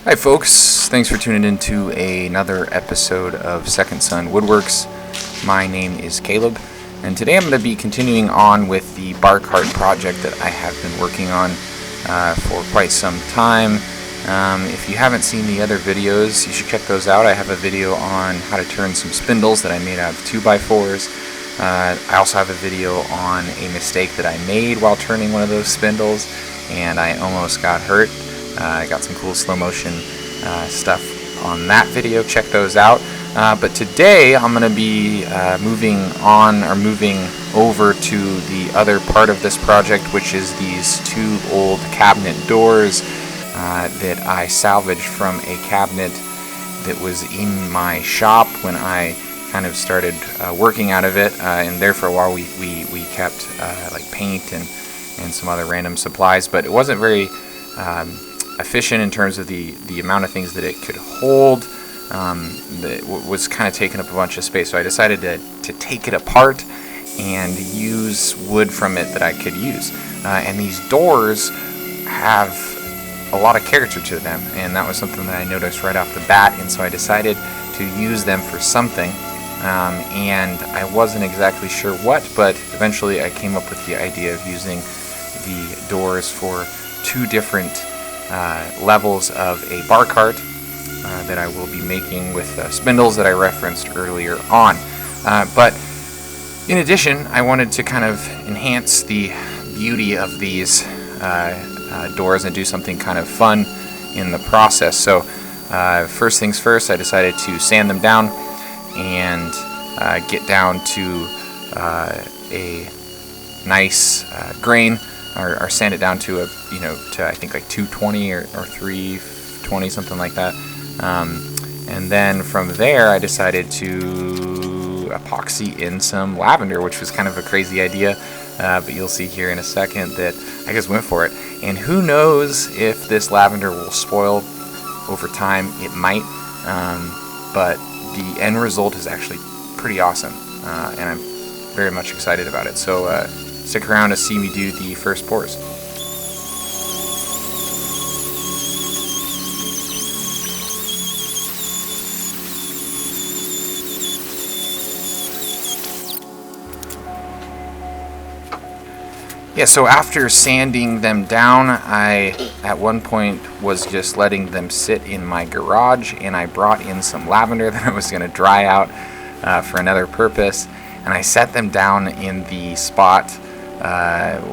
Hi folks, thanks for tuning in to another episode of Second Son Woodworks. My name is Caleb, and today I'm going to be continuing on with the bar cart project that I have been working on for quite some time. If you haven't seen the other videos, you should check those out. I have a video on how to turn some spindles that I made out of 2x4s. I also have a video on a mistake that I made while turning one of those spindles, and I almost got hurt. I got some cool slow motion stuff on that video. Check those out. But today I'm going to be moving over to the other part of this project, which is these two old cabinet doors that I salvaged from a cabinet that was in my shop when I kind of started working out of it. And there for a while we kept like paint and some other random supplies, but it wasn't very efficient in terms of the amount of things that it could hold. That was kind of taking up a bunch of space, so I decided to take it apart and use wood from it that I could use. And these doors have a lot of character to them, and that was something that I noticed right off the bat, and so I decided to use them for something. And I wasn't exactly sure what, but eventually I came up with the idea of using the doors for two different levels of a bar cart that I will be making with spindles that I referenced earlier on. But in addition, I wanted to kind of enhance the beauty of these doors and do something kind of fun in the process. So first things first, I decided to sand them down and get down to a nice grain, or sand it down to I think like 220 or 320, something like that. And then from there I decided to epoxy in some lavender, which was kind of a crazy idea, but you'll see here in a second that I just went for it. And who knows if this lavender will spoil over time. It might, but the end result is actually pretty awesome, and I'm very much excited about it. So stick around to see me do the first pours. Yeah, so after sanding them down, I at one point was just letting them sit in my garage, and I brought in some lavender that I was going to dry out for another purpose, and I set them down in the spot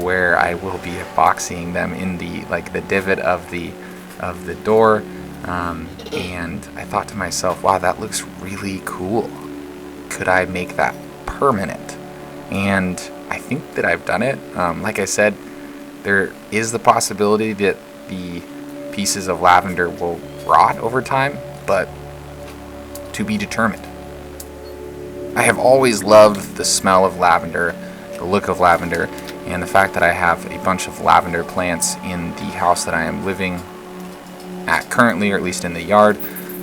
where I will be epoxying them in the divot of the door, and I thought to myself, wow, that looks really cool. Could I make that permanent? And I think that I've done it. Like I said, there is the possibility that the pieces of lavender will rot over time, but to be determined. I have always loved the smell of lavender, the look of lavender, and the fact that I have a bunch of lavender plants in the house that I am living at currently, or at least in the yard.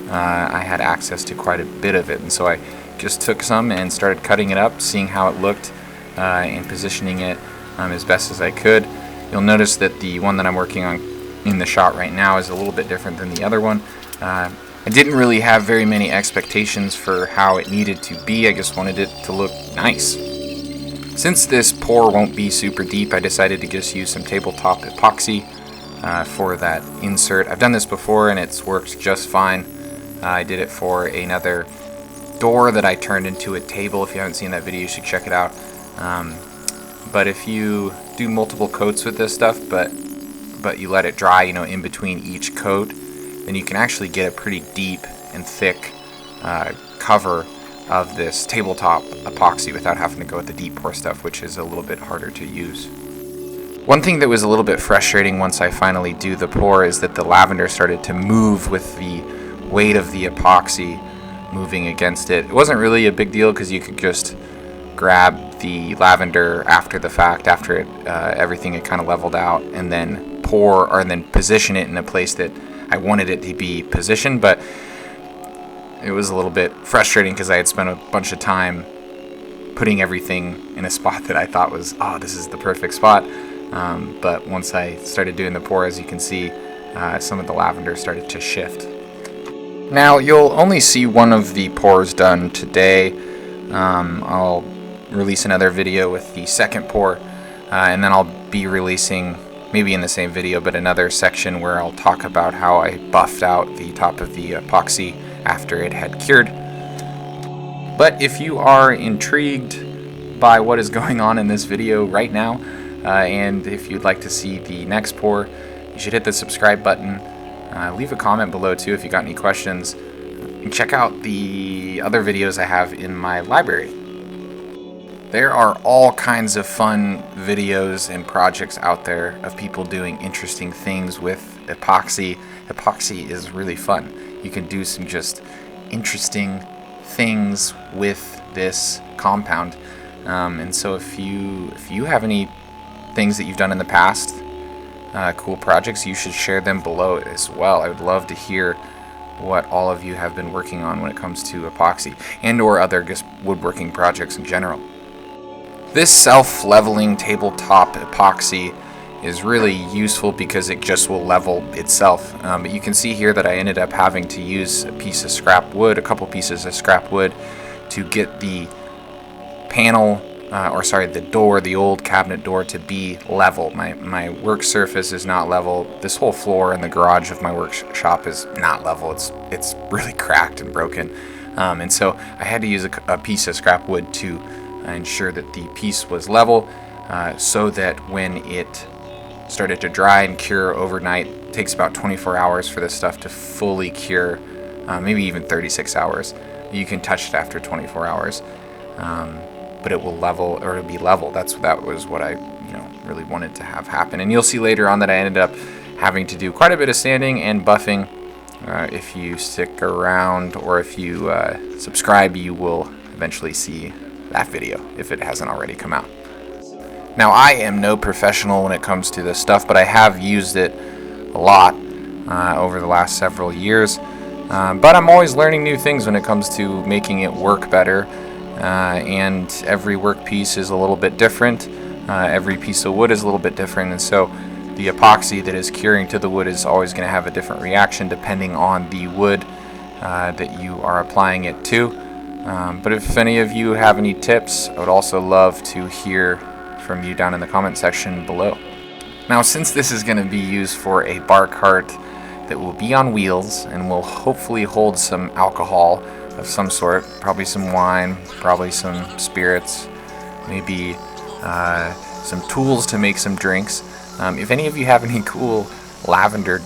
I had access to quite a bit of it, and so I just took some and started cutting it up, seeing how it looked, and positioning it as best as I could. You'll notice that the one that I'm working on in the shot right now is a little bit different than the other one. I didn't really have very many expectations for how it needed to be. I just wanted it to look nice. Since this pour won't be super deep, I decided to just use some tabletop epoxy for that insert. I've done this before and it's worked just fine. I did it for another door that I turned into a table. If you haven't seen that video, you should check it out. But if you do multiple coats with this stuff, but you let it dry, in between each coat, then you can actually get a pretty deep and thick cover of this tabletop epoxy without having to go with the deep pour stuff, which is a little bit harder to use. One thing that was a little bit frustrating once I finally do the pour is that the lavender started to move with the weight of the epoxy moving against it. It wasn't really a big deal because you could just grab the lavender after the fact, after everything had kind of leveled out, and then pour, or then position it in a place that I wanted it to be positioned. But it was a little bit frustrating because I had spent a bunch of time putting everything in a spot that I thought was, this is the perfect spot. But once I started doing the pour, as you can see, some of the lavender started to shift. Now you'll only see one of the pours done today. I'll release another video with the second pour, and then I'll be releasing, maybe in the same video, but another section where I'll talk about how I buffed out the top of the epoxy after it had cured. But if you are intrigued by what is going on in this video right now, and if you'd like to see the next pour, you should hit the subscribe button. Leave a comment below too if you got any questions. And check out the other videos I have in my library. There are all kinds of fun videos and projects out there of people doing interesting things with epoxy. Epoxy is really fun. You can do some just interesting things with this compound. And so if you have any things that you've done in the past, cool projects, you should share them below as well. I would love to hear what all of you have been working on when it comes to epoxy and or other just woodworking projects in general. This self-leveling tabletop epoxy is really useful because it just will level itself. But you can see here that I ended up having to use a piece of scrap wood, a couple pieces of scrap wood, to get the panel, the door, the old cabinet door, to be level. My work surface is not level. This whole floor in the garage of my workshop is not level. It's really cracked and broken. And so I had to use a piece of scrap wood to ensure that the piece was level, so that when it started to dry and cure overnight, it takes about 24 hours for this stuff to fully cure, maybe even 36 hours. You can touch it after 24 hours, but it will level, or it'll be level. That was what I really wanted to have happen. And you'll see later on that I ended up having to do quite a bit of sanding and buffing. If you stick around, or if you subscribe, you will eventually see that video if it hasn't already come out. Now, I am no professional when it comes to this stuff, but I have used it a lot over the last several years. But I'm always learning new things when it comes to making it work better. And every workpiece is a little bit different. Every piece of wood is a little bit different, and so the epoxy that is curing to the wood is always going to have a different reaction depending on the wood that you are applying it to. But if any of you have any tips, I would also love to hear from you down in the comment section below. Now, since this is going to be used for a bar cart that will be on wheels and will hopefully hold some alcohol of some sort, probably some wine, probably some spirits, maybe some tools to make some drinks. If any of you have any cool lavender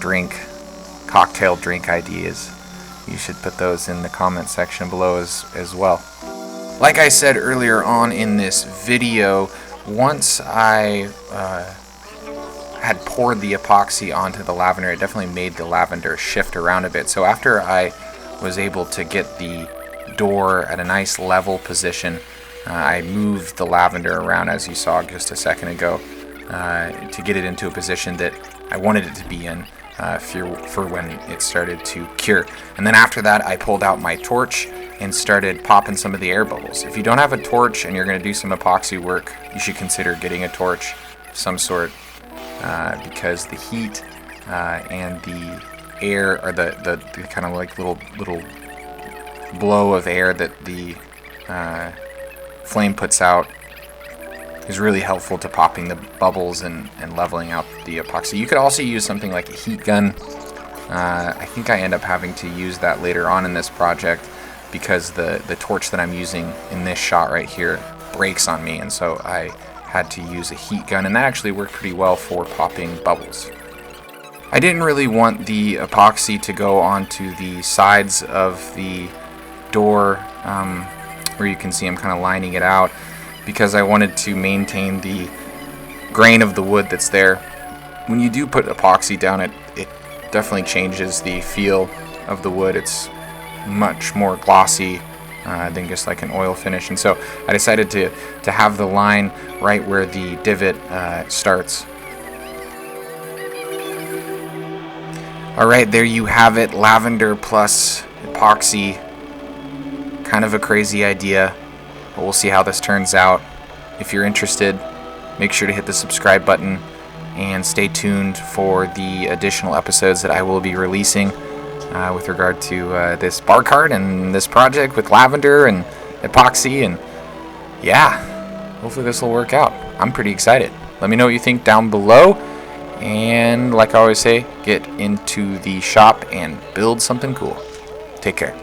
cocktail drink ideas, you should put those in the comment section below as well. Like I said earlier on in this video, once I had poured the epoxy onto the lavender, it definitely made the lavender shift around a bit. So after I was able to get the door at a nice level position, I moved the lavender around, as you saw just a second ago, to get it into a position that I wanted it to be in for when it started to cure. And then after that, I pulled out my torch and started popping some of the air bubbles. If you don't have a torch and you're going to do some epoxy work, you should consider getting a torch of some sort, because the heat and the air, or the kind of like little blow of air that the flame puts out, is really helpful to popping the bubbles and leveling out the epoxy. You could also use something like a heat gun. I think I end up having to use that later on in this project because the torch that I'm using in this shot right here breaks on me, and so I had to use a heat gun, and that actually worked pretty well for popping bubbles. I didn't really want the epoxy to go onto the sides of the door, where you can see I'm kind of lining it out, because I wanted to maintain the grain of the wood that's there. When you do put epoxy down, it definitely changes the feel of the wood. It's much more glossy than just like an oil finish, and so I decided to have the line right where the divot starts. Alright, there you have it, lavender plus epoxy. Kind of a crazy idea, but we'll see how this turns out. If you're interested, make sure to hit the subscribe button and stay tuned for the additional episodes that I will be releasing with regard to this bar cart and this project with Lavender and Epoxy. And yeah, hopefully this will work out. I'm pretty excited. Let me know what you think down below. And like I always say, get into the shop and build something cool. Take care.